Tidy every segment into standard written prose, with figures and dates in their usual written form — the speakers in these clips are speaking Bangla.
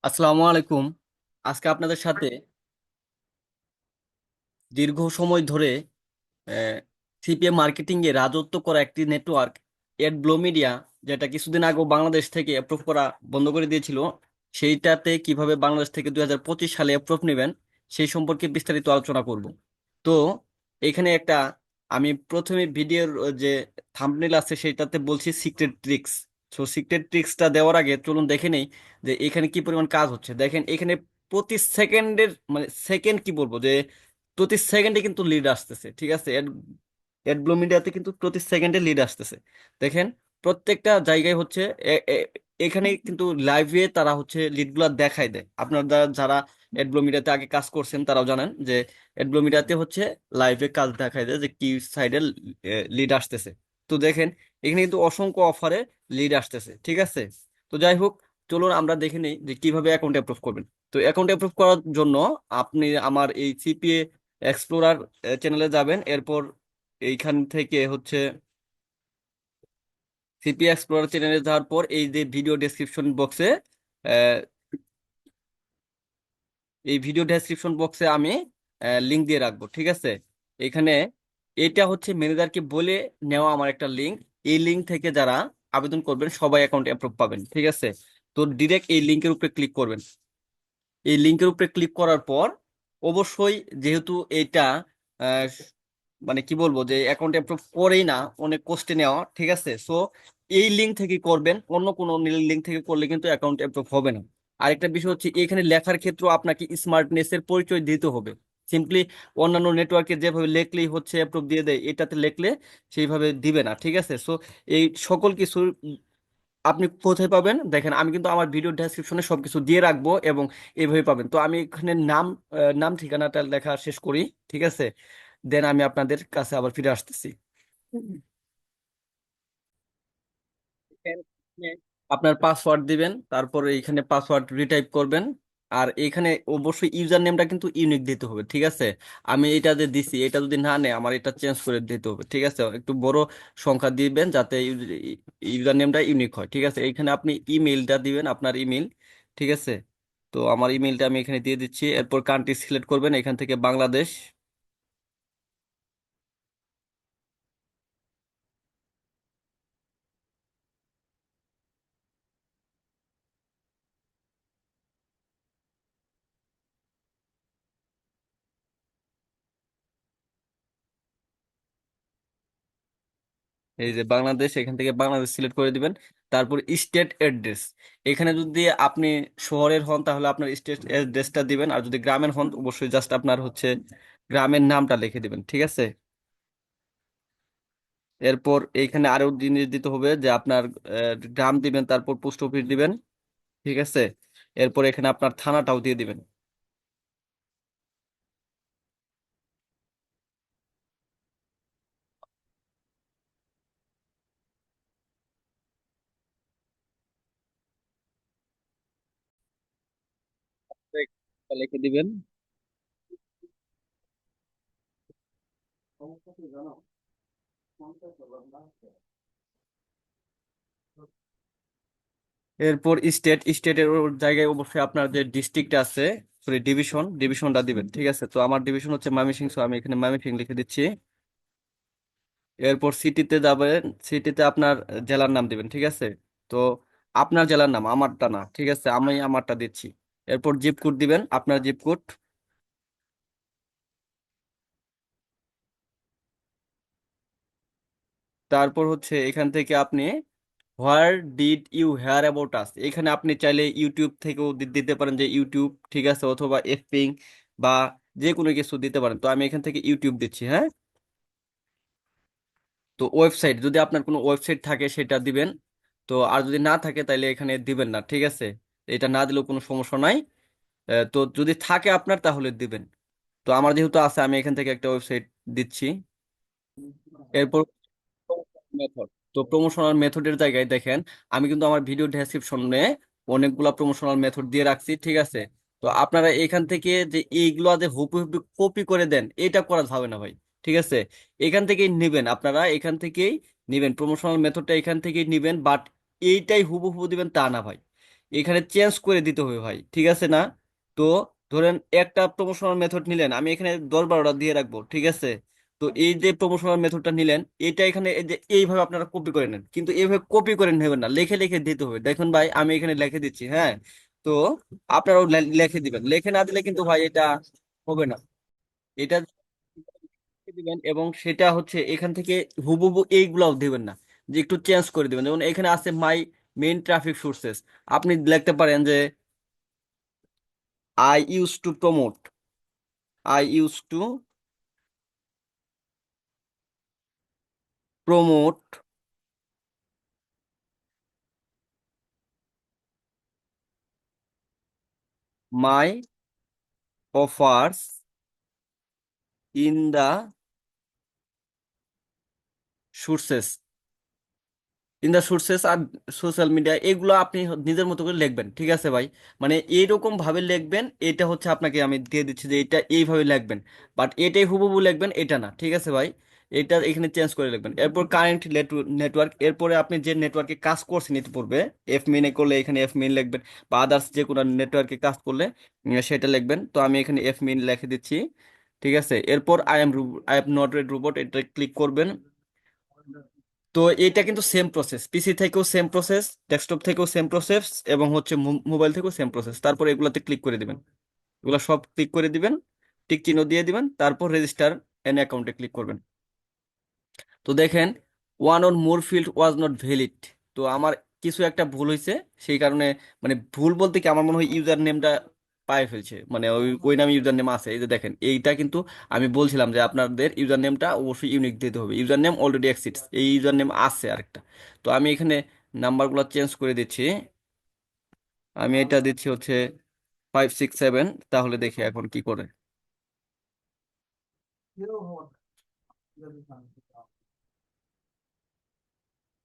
আসসালামু আলাইকুম। আজকে আপনাদের সাথে দীর্ঘ সময় ধরে সিপিএম মার্কেটিং এ রাজত্ব করা একটি নেটওয়ার্ক এডব্লো মিডিয়া, যেটা কিছুদিন আগে বাংলাদেশ থেকে অ্যাপ্রুভ করা বন্ধ করে দিয়েছিল, সেইটাতে কিভাবে বাংলাদেশ থেকে 2025 সালে অ্যাপ্রুভ নেবেন সেই সম্পর্কে বিস্তারিত আলোচনা করব। তো এখানে একটা, আমি প্রথমে ভিডিওর যে থাম্বনেল আছে সেটাতে বলছি সিক্রেট ট্রিক্স। সো সিক্রেট ট্রিক্সটা দেওয়ার আগে চলুন দেখে নেই যে এখানে কি পরিমাণ কাজ হচ্ছে। দেখেন এখানে প্রতি সেকেন্ডের, মানে সেকেন্ড কি বলবো, যে প্রতি সেকেন্ডে কিন্তু লিড আসতেছে। ঠিক আছে, অ্যাডব্লো মিডিয়াতে কিন্তু প্রতি সেকেন্ডে লিড আসতেছে। দেখেন প্রত্যেকটা জায়গায় হচ্ছে এখানে কিন্তু লাইভে তারা হচ্ছে লিডগুলা দেখাই দেয়। আপনারা যারা অ্যাডব্লো মিডিয়াতে আগে কাজ করছেন তারাও জানেন যে অ্যাডব্লো মিডিয়াতে হচ্ছে লাইভে কাজ দেখাই দেয় যে কি সাইডে লিড আসতেছে। তো দেখেন এখানে কিন্তু অসংখ্য অফারে লিড আসতেছে। ঠিক আছে, তো যাই হোক, চলুন আমরা দেখে নিই যে কিভাবে অ্যাকাউন্ট অ্যাপ্রুভ করবেন। তো অ্যাকাউন্ট অ্যাপ্রুভ করার জন্য আপনি আমার এই সিপিএ এক্সপ্লোরার চ্যানেলে যাবেন। এরপর এইখান থেকে হচ্ছে সিপি এক্সপ্লোরার চ্যানেলে যাওয়ার পর এই যে ভিডিও ডেসক্রিপশন বক্সে, এই ভিডিও ডেসক্রিপশন বক্সে আমি লিংক দিয়ে রাখবো। ঠিক আছে, এখানে এটা হচ্ছে ম্যানেজারকে বলে নেওয়া আমার একটা লিংক। এই লিংক থেকে যারা আবেদন করবেন সবাই অ্যাকাউন্ট অ্যাপ্রুভ পাবেন। ঠিক আছে, তো ডিরেক্ট এই লিংকের উপরে ক্লিক করবেন। এই লিংকের উপরে ক্লিক করার পর অবশ্যই, যেহেতু এটা আহ, মানে কি বলবো, যে অ্যাকাউন্ট অ্যাপ্রুভ করেই না, অনেক কষ্টে নেওয়া। ঠিক আছে, সো এই লিঙ্ক থেকে করবেন, অন্য কোনো লিঙ্ক থেকে করলে কিন্তু অ্যাকাউন্ট অ্যাপ্রুভ হবে না। আরেকটা বিষয় হচ্ছে এখানে লেখার ক্ষেত্রে আপনাকে স্মার্টনেস এর পরিচয় দিতে হবে। সিম্পলি অন্যান্য নেটওয়ার্কে যেভাবে লেখলেই হচ্ছে অ্যাপ্রুভ দিয়ে দেয়, এটাতে লেখলে সেইভাবে দিবে না। ঠিক আছে, সো এই সকল কিছু আপনি কোথায় পাবেন দেখেন, আমি কিন্তু আমার ভিডিও ডেসক্রিপশনে সবকিছু দিয়ে রাখবো এবং এইভাবে পাবেন। তো আমি এখানে নাম ঠিকানাটা লেখা শেষ করি। ঠিক আছে, দেন আমি আপনাদের কাছে আবার ফিরে আসতেছি। এখানে আপনার পাসওয়ার্ড দিবেন, তারপরে এখানে পাসওয়ার্ড রিটাইপ করবেন। আর এখানে অবশ্যই ইউজার নেমটা কিন্তু ইউনিক দিতে হবে। ঠিক আছে, আমি এটা যে দিছি এটা যদি না নেয় আমার এটা চেঞ্জ করে দিতে হবে। ঠিক আছে, একটু বড় সংখ্যা দিবেন যাতে ইউজার নেমটা ইউনিক হয়। ঠিক আছে, এখানে আপনি ইমেইলটা দিবেন, আপনার ইমেইল। ঠিক আছে, তো আমার ইমেইলটা আমি এখানে দিয়ে দিচ্ছি। এরপর কান্ট্রি সিলেক্ট করবেন, এখান থেকে বাংলাদেশ। এই যে বাংলাদেশ, এখান থেকে বাংলাদেশ সিলেক্ট করে দিবেন। তারপর স্টেট অ্যাড্রেস, এখানে যদি আপনি শহরের হন তাহলে আপনার স্টেট অ্যাড্রেসটা দিবেন, আর যদি গ্রামের হন অবশ্যই জাস্ট আপনার হচ্ছে গ্রামের নামটা লিখে দিবেন। ঠিক আছে, এরপর এইখানে আরো জিনিস দিতে হবে যে আপনার গ্রাম দিবেন, তারপর পোস্ট অফিস দিবেন। ঠিক আছে, এরপর এখানে আপনার থানাটাও দিয়ে দিবেন। লিখে দিবেন। এরপর স্টেটের জায়গায় অবশ্যই আপনার যে ডিস্ট্রিক্ট আছে, সরি ডিভিশনটা দিবেন। ঠিক আছে, তো আমার ডিভিশন হচ্ছে ময়মনসিংহ, so আমি এখানে ময়মনসিংহ লিখে দিচ্ছি। এরপর সিটিতে যাবেন, সিটিতে আপনার জেলার নাম দিবেন। ঠিক আছে, তো আপনার জেলার নাম, আমারটা না। ঠিক আছে, আমি আমারটা দিচ্ছি। এরপর জিপ কোড দিবেন, আপনার জিপ কোড। তারপর হচ্ছে এখান থেকে আপনি where did you hear about us, এখানে আপনি চাইলে ইউটিউব থেকেও দিতে পারেন যে ইউটিউব। ঠিক আছে, অথবা এফপিং বা যে কোনো কিছু দিতে পারেন। তো আমি এখান থেকে ইউটিউব দিচ্ছি। হ্যাঁ, তো ওয়েবসাইট, যদি আপনার কোনো ওয়েবসাইট থাকে সেটা দিবেন। তো আর যদি না থাকে তাহলে এখানে দিবেন না। ঠিক আছে, এটা না দিলেও কোনো সমস্যা নাই। তো যদি থাকে আপনার তাহলে দিবেন। তো আমার যেহেতু আছে আমি এখান থেকে একটা ওয়েবসাইট দিচ্ছি। এরপর মেথড, তো প্রমোশনাল মেথডের জায়গায় দেখেন আমি কিন্তু আমার ভিডিও ডেসক্রিপশনে অনেকগুলা প্রমোশনাল মেথড দিয়ে রাখছি। ঠিক আছে, তো আপনারা এখান থেকে যে এইগুলা যে হুবহু কপি করে দেন এটা করা যাবে না ভাই। ঠিক আছে, এখান থেকেই নেবেন, আপনারা এখান থেকেই নেবেন প্রমোশনাল মেথডটা, এখান থেকেই নেবেন। বাট এইটাই হুবহু দিবেন তা না ভাই। এখানে চেঞ্জ করে দিতে হবে ভাই, ঠিক আছে না? তো ধরেন একটা প্রমোশনাল মেথড নিলেন, আমি এখানে 10-12টা দিয়ে রাখবো, ঠিক আছে? তো এই যে প্রমোশনাল মেথডটা নিলেন, এটা এখানে এই যে এইভাবে আপনারা কপি করে নেন, কিন্তু এইভাবে কপি করে নেবেন না, লিখে লিখে দিতে হবে। দেখুন ভাই, আমি এখানে লিখে দিচ্ছি, হ্যাঁ? তো আপনারাও লিখে দিবেন, লিখে না দিলে কিন্তু ভাই এটা হবে না। এটা দিবেন, এবং সেটা হচ্ছে এখান থেকে হুবহু এইগুলাও দিবেন না, যে একটু চেঞ্জ করে দিবেন। যেমন এখানে আছে মাই মেইন ট্রাফিক সোর্সেস, আপনি লিখতে পারেন যে I use to promote, I use to promote my offers in the sources, in the sources আর সোশ্যাল মিডিয়া, এগুলো আপনি নিজের মতো করে লিখবেন, ঠিক আছে ভাই? মানে এইরকম ভাবে লিখবেন, এটা হচ্ছে আপনাকে আমি দিয়ে দিচ্ছি যে এটা এইভাবে লিখবেন, বাট এটাই হুবহু লিখবেন এটা না, ঠিক আছে ভাই? এটা এখানে চেঞ্জ করে লিখবেন। এরপর কারেন্ট নেটওয়ার্ক, এরপরে আপনি যে নেটওয়ার্কে কাজ করছেন ইতিপূর্বে, এফ মিনে করলে এখানে এফ মিন লিখবেন, বা আদার্স যে কোনো নেটওয়ার্কে কাজ করলে সেটা লিখবেন। তো আমি এখানে এফ মিন লিখে দিচ্ছি, ঠিক আছে? এরপর I am not red robot, এটা ক্লিক করবেন। তো এটা কিন্তু সেম প্রসেস, পিসি থেকেও সেম প্রসেস, ডেস্কটপ থেকেও সেম প্রসেস, এবং হচ্ছে মোবাইল থেকেও সেম প্রসেস। তারপর এগুলাতে ক্লিক করে দিবেন, এগুলো সব ক্লিক করে দিবেন, টিক চিহ্ন দিয়ে দিবেন, তারপর রেজিস্টার এন অ্যাকাউন্টে ক্লিক করবেন। তো দেখেন, one or more field was not valid. তো আমার কিছু একটা ভুল হয়েছে, সেই কারণে, মানে ভুল বলতে কি, আমার মনে হয় ইউজার নেমটা পায়ে ফেলছে, মানে ওই ওই নামে ইউজার নেম আছে। এই যে দেখেন, এইটা কিন্তু আমি বলছিলাম যে আপনাদের ইউজার নেমটা অবশ্যই ইউনিক দিতে হবে, ইউজার নেম অলরেডি এক্সিস্টস, এই ইউজার নেম আছে আরেকটা। তো আমি এখানে নাম্বারগুলো চেঞ্জ করে দিচ্ছি, আমি এটা দিচ্ছি হচ্ছে 567, তাহলে দেখি এখন কি করে।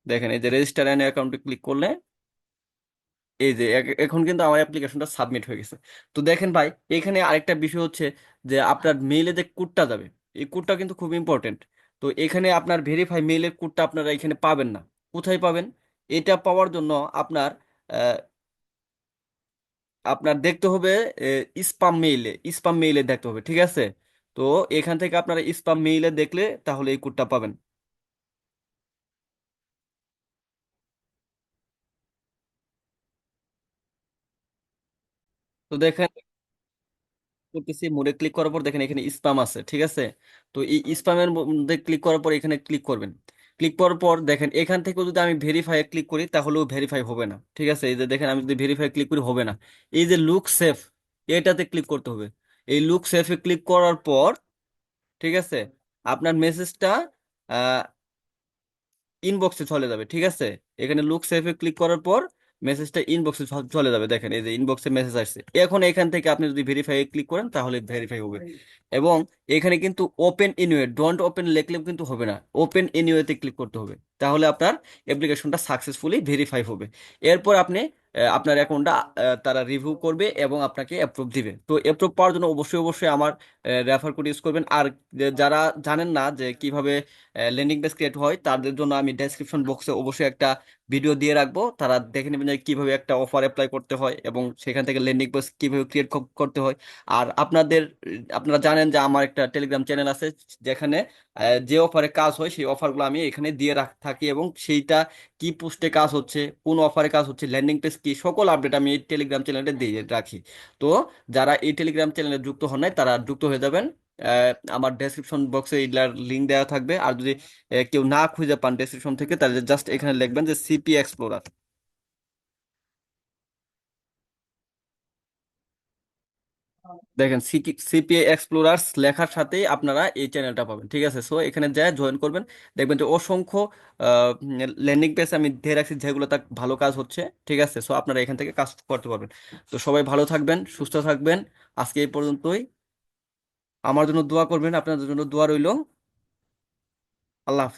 দেখেন, এই যে রেজিস্টার অ্যান অ্যাকাউন্টে ক্লিক করলে, এই যে এখন কিন্তু আমার অ্যাপ্লিকেশনটা সাবমিট হয়ে গেছে। তো দেখেন ভাই, এখানে আরেকটা বিষয় হচ্ছে যে আপনার মেইলে যে কোডটা যাবে, এই কোডটা কিন্তু খুব ইম্পর্টেন্ট। তো এখানে আপনার ভেরিফাই মেইলের কোডটা আপনারা এখানে পাবেন না। কোথায় পাবেন? এটা পাওয়ার জন্য আপনার আহ, আপনার দেখতে হবে স্পাম মেইলে দেখতে হবে, ঠিক আছে? তো এখান থেকে আপনারা স্পাম মেইলে দেখলে তাহলে এই কোডটা পাবেন। তো দেখেন, করতেছি, মোডে ক্লিক করার পর দেখেন এখানে স্পাম আছে, ঠিক আছে? তো এই স্পামের মধ্যে ক্লিক করার পর এখানে ক্লিক করবেন। ক্লিক করার পর দেখেন, এখান থেকে যদি আমি ভেরিফাই ক্লিক করি তাহলেও ভেরিফাই হবে না, ঠিক আছে? এই যে দেখেন, আমি যদি ভেরিফাই ক্লিক করি হবে না। এই যে লুক সেফ, এটাতে ক্লিক করতে হবে। এই লুক সেফে ক্লিক করার পর, ঠিক আছে, আপনার মেসেজটা ইনবক্সে চলে যাবে, ঠিক আছে? এখানে লুক সেভে ক্লিক করার পর মেসেজটা ইনবক্সে চলে যাবে। দেখেন, এই যে ইনবক্সে মেসেজ আসছে। এখন এখান থেকে আপনি যদি ভেরিফাই ক্লিক করেন তাহলে ভেরিফাই হবে। এবং এখানে কিন্তু ওপেন এনিওয়ে, ডোন্ট ওপেন লিখলেও কিন্তু হবে না, ওপেন এনিওয়েতে ক্লিক করতে হবে, তাহলে আপনার অ্যাপ্লিকেশনটা সাকসেসফুলি ভেরিফাই হবে। এরপর আপনি আপনার অ্যাকাউন্টটা তারা রিভিউ করবে এবং আপনাকে অ্যাপ্রুভ দিবে। তো অ্যাপ্রুভ পাওয়ার জন্য অবশ্যই অবশ্যই আমার রেফার কোড ইউজ করবেন। আর যারা জানেন না যে কিভাবে ল্যান্ডিং পেজ ক্রিয়েট হয়, তাদের জন্য আমি ডেসক্রিপশন বক্সে অবশ্যই একটা ভিডিও দিয়ে রাখবো, তারা দেখে নেবেন যে কিভাবে একটা অফার অ্যাপ্লাই করতে হয় এবং সেখান থেকে ল্যান্ডিং পেজ কিভাবে ক্রিয়েট করতে হয়। আর আপনারা জানেন যে আমার একটা টেলিগ্রাম চ্যানেল আছে, যেখানে যে অফারে কাজ হয় সেই অফারগুলো আমি এখানে দিয়ে থাকি, এবং সেইটা কি পোস্টে কাজ হচ্ছে, কোন অফারে কাজ হচ্ছে, ল্যান্ডিং পেজ কি, সকল আপডেট আমি এই টেলিগ্রাম চ্যানেলে দিয়ে রাখি। তো যারা এই টেলিগ্রাম চ্যানেলে যুক্ত হন নাই, তারা যুক্ত হয়ে যাবেন। আমার ডেসক্রিপশন বক্সে এগুলার লিঙ্ক দেওয়া থাকবে। আর যদি কেউ না খুঁজে পান ডেসক্রিপশন থেকে, তাহলে জাস্ট এখানে লিখবেন যে সিপি এক্সপ্লোরার। দেখেন, সিপিএ এক্সপ্লোরার্স লেখার সাথেই আপনারা এই চ্যানেলটা পাবেন, ঠিক আছে? সো এখানে যা জয়েন করবেন, দেখবেন যে অসংখ্য ল্যান্ডিং পেজ আমি দিয়ে রাখছি যেগুলো তার ভালো কাজ হচ্ছে, ঠিক আছে? সো আপনারা এখান থেকে কাজ করতে পারবেন। তো সবাই ভালো থাকবেন, সুস্থ থাকবেন। আজকে এই পর্যন্তই। আমার জন্য দোয়া করবেন, আপনাদের জন্য দোয়া রইল। আল্লাহ হাফেজ।